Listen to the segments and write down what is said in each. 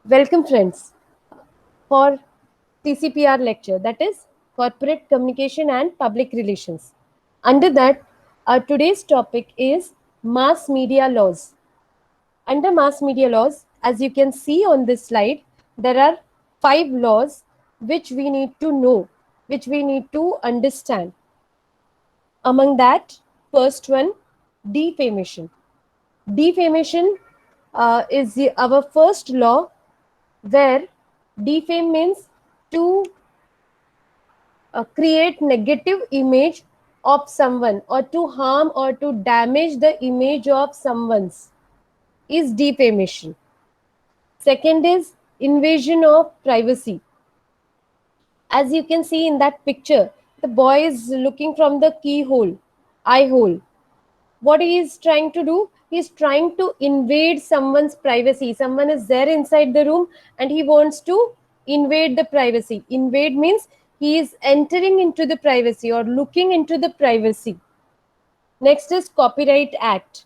Welcome, friends, for TCPR lecture, that is Corporate Communication and Public Relations. Under that, our today's topic is mass media laws. Under mass media laws, as you can see on this slide, there are five laws which we need to know, which we need to understand. Among that, first one, defamation. Defamation is our first law where defame means to create negative image of someone or to harm or to damage the image of someone's is defamation. Second is invasion of privacy. As you can see in that picture, the boy is looking from the keyhole, eye hole. What he is trying to do, he is trying to invade someone's privacy. Someone is there inside the room and he wants to invade the privacy. Invade means he is entering into the privacy or looking into the privacy. Next is Copyright Act.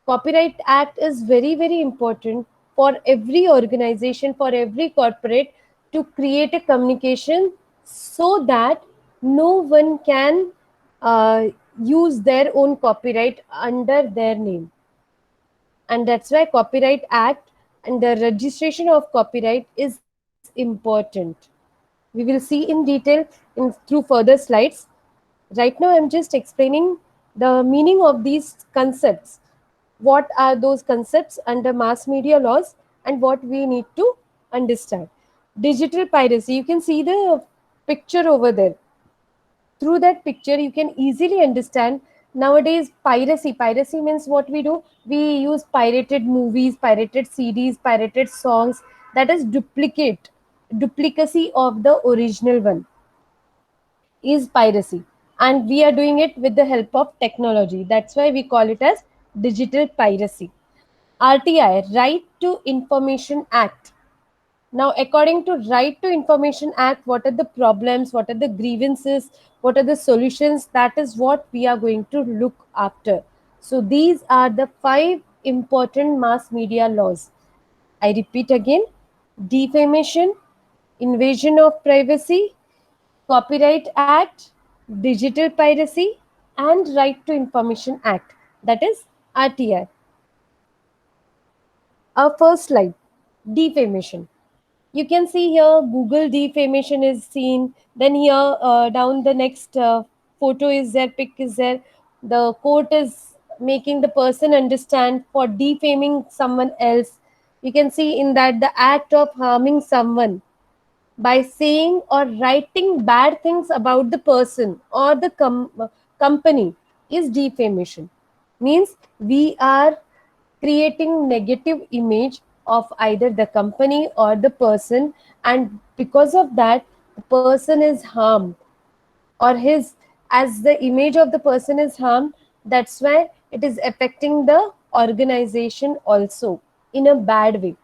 Copyright Act is very important for every organization, for every corporate to create a communication so that no one can uh, use their own copyright under their name. And that's why Copyright Act and the registration of copyright is important. We will see in detail through further slides. Right now, I'm just explaining the meaning of these concepts. What are those concepts under mass media laws and what we need to understand? Digital piracy. You can see the picture over there. Through that picture, you can easily understand nowadays piracy means what we do, we use pirated movies, pirated CDs, pirated songs. That is duplicacy of the original one is piracy, and we are doing it with the help of technology. That's why we call it as digital piracy. RTI, Right to Information Act. Now, according to Right to Information Act, what are the problems, what are the grievances, what are the solutions? That is what we are going to look after. So these are the five important mass media laws. I repeat again: defamation, invasion of privacy, Copyright Act, Digital Piracy, and Right to Information Act. That is RTI. Our first slide, defamation. You can see here Google defamation is seen. Then here down the next photo is there, pic is there. The court is making the person understand for defaming someone else. You can see in that the act of harming someone by saying or writing bad things about the person or the company is defamation. Means we are creating negative image of either the company or the person, and because of that the person is harmed, or his, as the image of the person is harmed, that's why it is affecting the organization also in a bad way.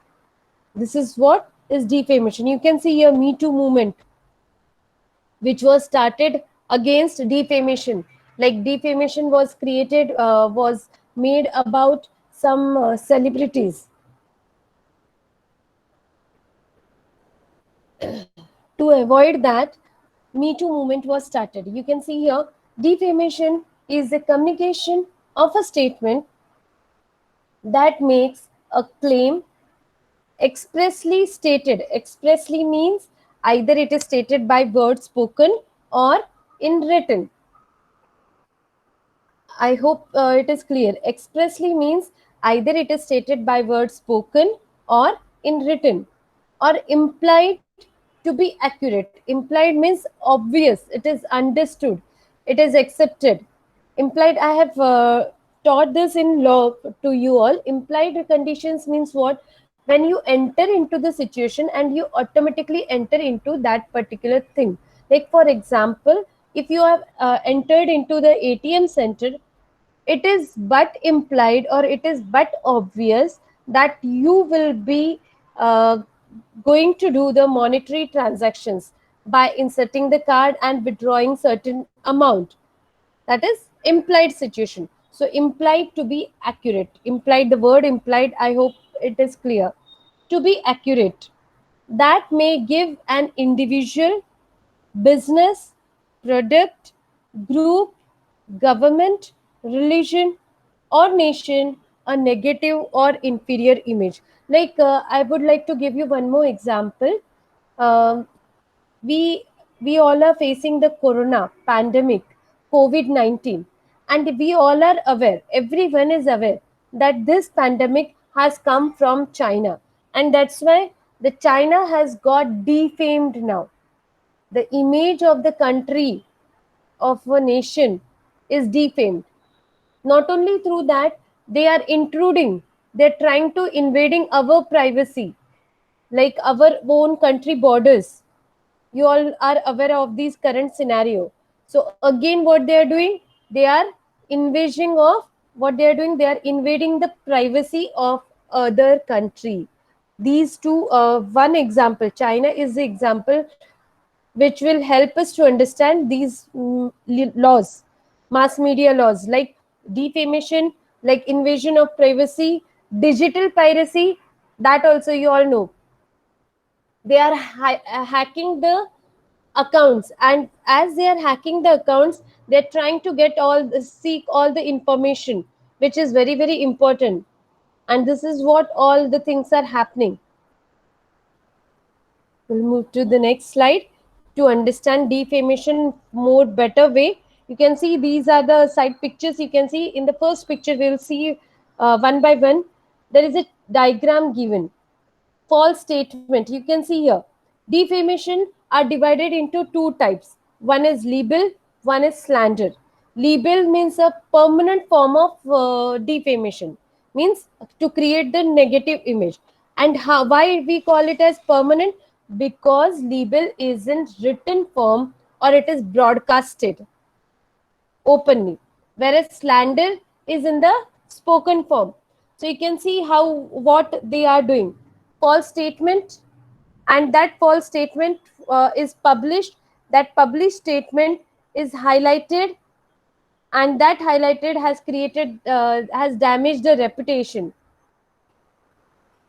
This is what is defamation. You can see here Me Too movement, which was started against defamation. Like defamation was created, was made about some celebrities. To avoid that, Me Too movement was started. You can see here, defamation is the communication of a statement that makes a claim expressly stated. Expressly means either it is stated by word spoken or in written. I hope it is clear. Expressly means either it is stated by word spoken or in written, or implied to be accurate. Implied means obvious, it is understood, it is accepted. Implied, I have taught this in law to you all. Implied conditions means what? When you enter into the situation and you automatically enter into that particular thing. Like for example, if you have entered into the ATM center, it is but implied or it is but obvious that you will be uh, going to do the monetary transactions by inserting the card and withdrawing certain amount. That is implied situation. So implied to be accurate. Implied, the word implied, I hope it is clear. To be accurate. that may give an individual, business, product, group, government, religion, or nation a negative or inferior image. Like, I would like to give you one more example. Um, we we all are facing the corona pandemic, COVID-19, and we all are aware, everyone is aware, that this pandemic has come from China, and that's why the China has got defamed now. The image of the country, of a nation, is defamed. Not only through that, they are intruding, they're trying to invading our privacy, like our own country borders. You all are aware of this current scenario. So again, what they are doing, they are invading of, what they are doing, they are invading the privacy of other country. These two, one example, China is the example which will help us to understand these laws, mass media laws, like defamation, like invasion of privacy, digital piracy. That also you all know, they are hacking the accounts, and as they are hacking the accounts, they're trying to get seek all the information, which is very very important. And this is what all the things are happening. We'll move to the next slide to understand defamation more better way. You can see these are the side pictures. You can see in the first picture, we'll see one by one. There is a diagram given. False statement, you can see here. Defamation are divided into two types. One is libel, one is slander. Libel means a permanent form of defamation, means to create the negative image. And how, why we call it as permanent? Because libel is in written form, or it is broadcasted openly, whereas slander is in the spoken form. So you can see how, what they are doing. False statement, and that false statement is published. That published statement is highlighted, and that highlighted has created, has damaged the reputation.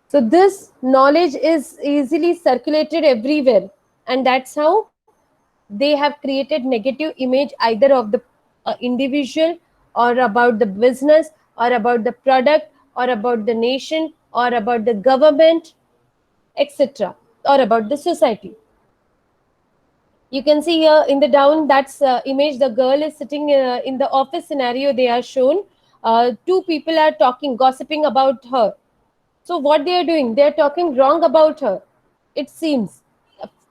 So this knowledge is easily circulated everywhere, and that's how they have created negative image either of the individual, or about the business, or about the product, or about the nation, or about the government, etc., or about the society. You can see here in the down, that's image, the girl is sitting in the office scenario, they are shown. Two people are talking, gossiping about her. So what they are doing, they are talking wrong about her, it seems.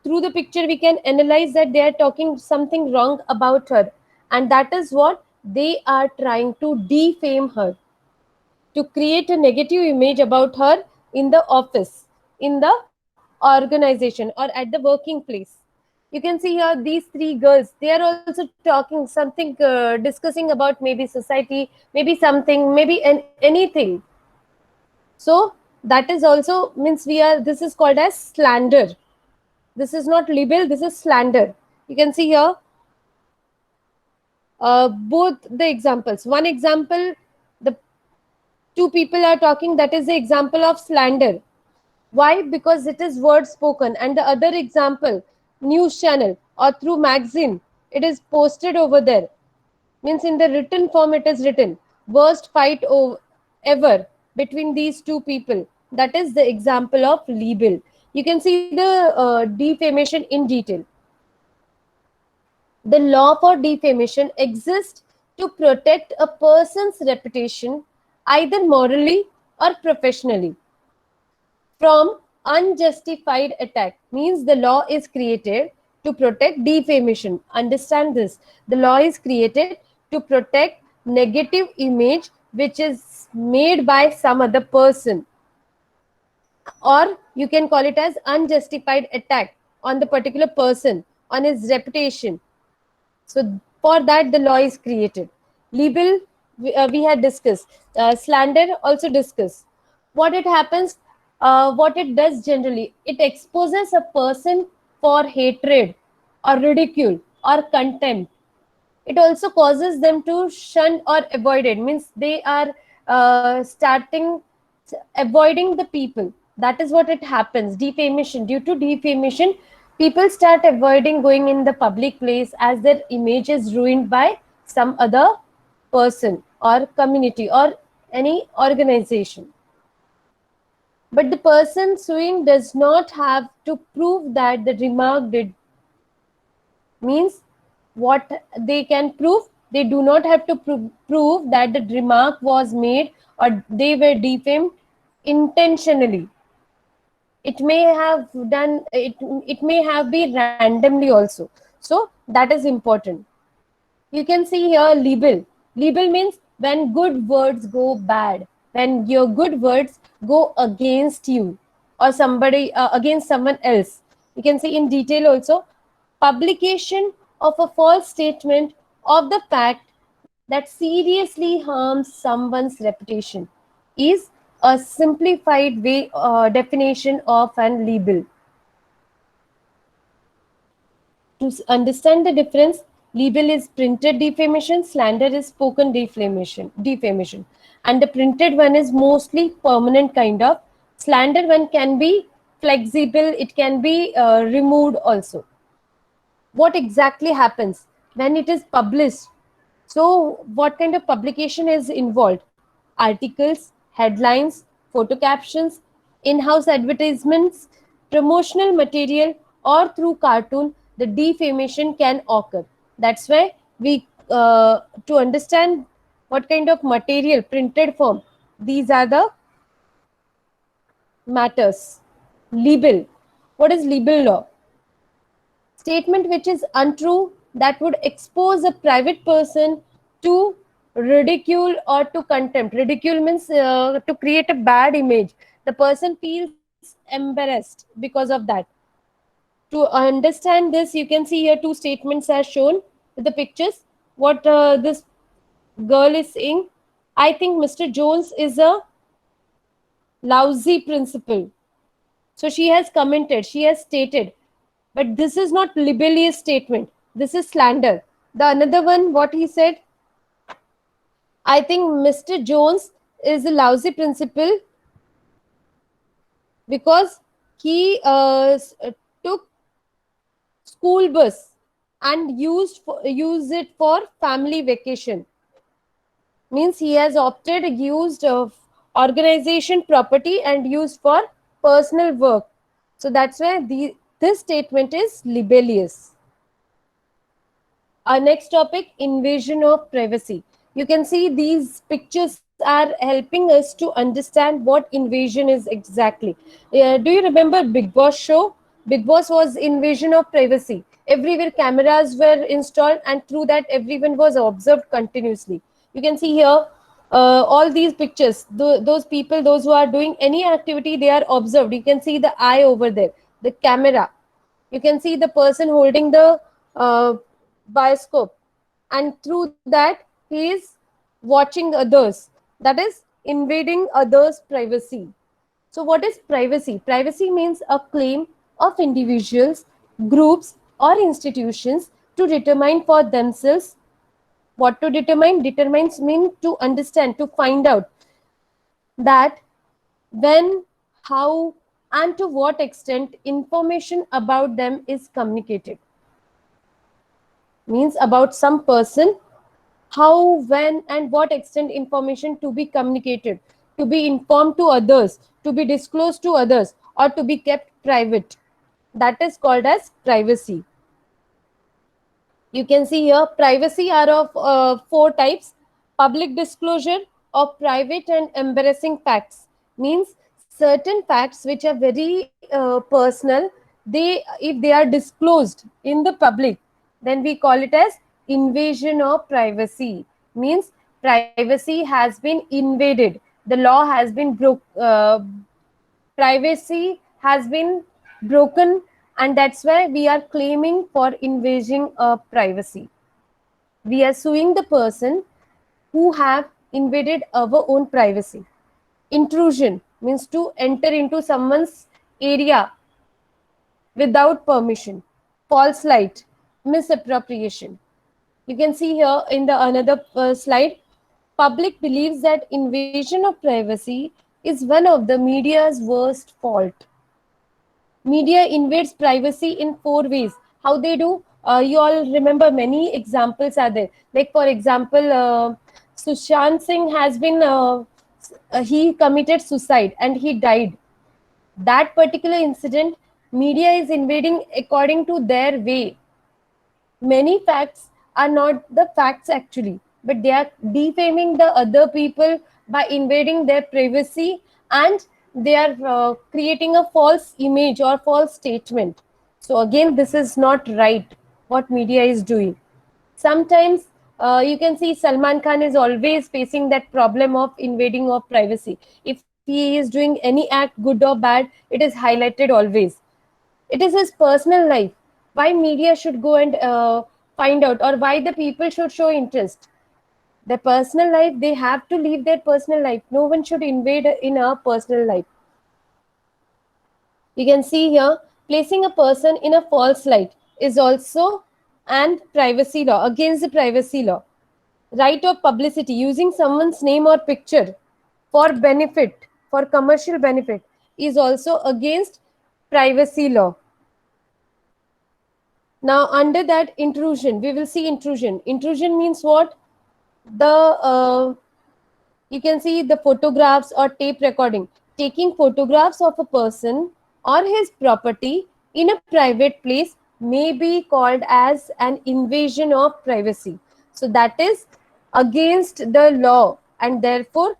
Through the picture we can analyze that they are talking something wrong about her, and that is what they are trying to defame her, to create a negative image about her in the office, in the organization, or at the working place. You can see here these three girls, they are also talking something, discussing about maybe society, maybe something, maybe anything. So that is also means, we are, this is called as slander. This is not libel, this is slander. You can see here both the examples. One example, the two people are talking, that is the example of slander. Why? Because it is word spoken. And the other example, news channel or through magazine, it is posted over there. Means in the written form it is written. Worst fight ever between these two people. That is the example of libel. You can see the defamation in detail. The law for defamation exists to protect a person's reputation, either morally or professionally, from unjustified attack. Means the law is created to protect defamation. Understand this. The law is created to protect negative image which is made by some other person, or you can call it as unjustified attack on the particular person, on his reputation. So for that, the law is created. Libel, we had discussed. Slander also discussed. What it happens, what it does generally, it exposes a person for hatred, or ridicule, or contempt. It also causes them to shun or avoid it. Means they are starting avoiding the people. That is what it happens. Defamation. Due to defamation, people start avoiding going in the public place as their image is ruined by some other person or community or any organization. But the person suing does not have to prove that the remark did. Means what they can prove, they do not have to prove that the remark was made or they were defamed intentionally. It may have done it, it may have been randomly also. So that is important. You can see here libel. Libel means when good words go bad, when your good words go against you or somebody, against someone else. You can see in detail also. Publication of a false statement of the fact that seriously harms someone's reputation is a simplified way definition of an libel. To understand the difference, libel is printed defamation, slander is spoken defamation, and the printed one is mostly permanent kind of. Slander one can be flexible, it can be removed also. What exactly happens when it is published? So, what kind of publication is involved? Articles, headlines, photo captions, in house advertisements, promotional material, or through cartoon, the defamation can occur. That's why to understand what kind of material, printed form, these are the matters. Libel. What is libel law? Statement which is untrue that would expose a private person to ridicule or to contempt. Ridicule means to create a bad image. The person feels embarrassed because of that. To understand this, you can see here two statements are shown with the pictures. What this girl is saying, I think Mr. Jones is a lousy principal. So she has commented, she has stated, but this is not libellous statement. This is slander. The another one, what he said, I think Mr. Jones is a lousy principal because he took school bus and use it for family vacation. Means he has opted used of organization property and used for personal work. So that's why this statement is libellous. Our next topic, invasion of privacy. You can see these pictures are helping us to understand what invasion is exactly. Do you remember Big Boss show? Big Boss was invasion of privacy. Everywhere cameras were installed and through that everyone was observed continuously. You can see here all these pictures. Those people, those who are doing any activity, they are observed. You can see the eye over there, the camera. You can see the person holding the uh, bioscope, and through that he is watching others. That is invading others privacy. So what is privacy? Privacy means a claim of individuals, groups, or institutions to determine for themselves. What to determine? Determines mean to understand, to find out that when, how, and to what extent information about them is communicated. Means about some person, how, when, and what extent information to be communicated, to be informed to others, to be disclosed to others, or to be kept private. That is called as privacy. You can see here privacy are of four types. Public disclosure of private and embarrassing facts means certain facts which are very personal, they, if they are disclosed in the public, then we call it as invasion of privacy. Means privacy has been invaded, the law has been privacy has been broken, and that's why we are claiming for invasion of privacy. We are suing the person who have invaded our own privacy. Intrusion means to enter into someone's area without permission. False light, misappropriation. You can see here in the another slide, public believes that invasion of privacy is one of the media's worst fault. Media invades privacy in four ways. How they do? You all remember many examples are there. Like for example, Sushant Singh has been he committed suicide and he died. That particular incident, media is invading according to their way. Many facts are not the facts actually, but they are defaming the other people by invading their privacy, and they are creating a false image or false statement. So again, this is not right what media is doing. Sometimes you can see Salman Khan is always facing that problem of invading of privacy. If he is doing any act, good or bad, it is highlighted always. It is his personal life. Why media should go and find out, or why the people should show interest? Their personal life, they have to live their personal life. No one should invade in our personal life. You can see here, placing a person in a false light is also and privacy law, against the privacy law. Right of publicity, using someone's name or picture for benefit, for commercial benefit, is also against privacy law. Now, under that, intrusion, we will see intrusion. Intrusion means what? The you can see the photographs or tape recording. Taking photographs of a person or his property in a private place may be called as an invasion of privacy. So that is against the law, and therefore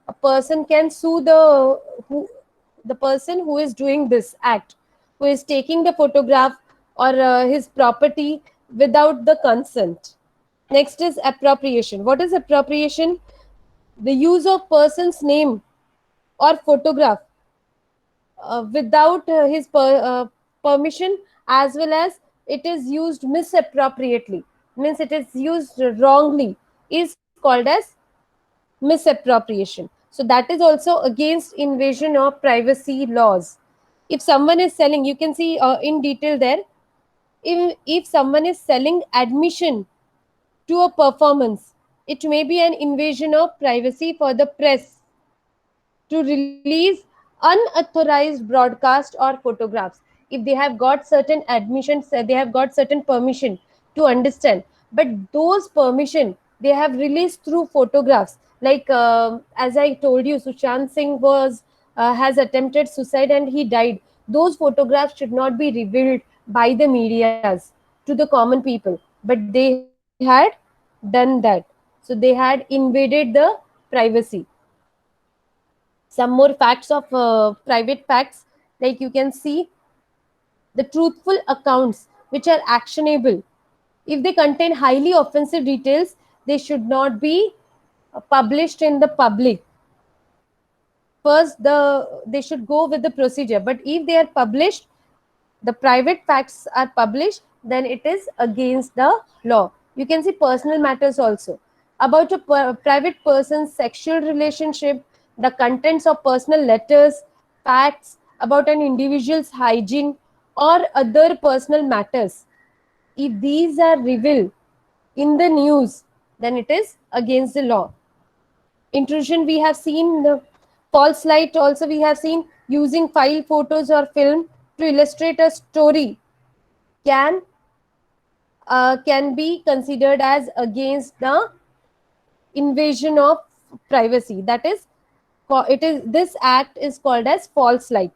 a person can sue the person who is doing this act, who is taking the photograph or his property without the consent. Next is appropriation. What is appropriation? The use of person's name or photograph without his permission, as well as it is used misappropriately, means it is used wrongly, is called as misappropriation. So that is also against invasion of privacy laws. If someone is selling, you can see in detail there, if someone is selling admission to a performance, it may be an invasion of privacy for the press to release unauthorized broadcast or photographs. If they have got certain admissions, they have got certain permission to understand, but those permission they have released through photographs. Like as I told you, Sushant Singh was has attempted suicide and he died. Those photographs should not be revealed by the medias to the common people, but they had done that. So they had invaded the privacy. Some more facts of private facts, like you can see, the truthful accounts which are actionable, if they contain highly offensive details, they should not be published in the public. First they should go with the procedure, but if they are published, the private facts are published, then it is against the law. You can see personal matters also. About a private person's sexual relationship, the contents of personal letters, facts about an individual's hygiene, or other personal matters. If these are revealed in the news, then it is against the law. Intrusion we have seen, the false light also we have seen, using file, photos, or film to illustrate a story can can be considered as against the invasion of privacy. That is, it is, this act is called as false light.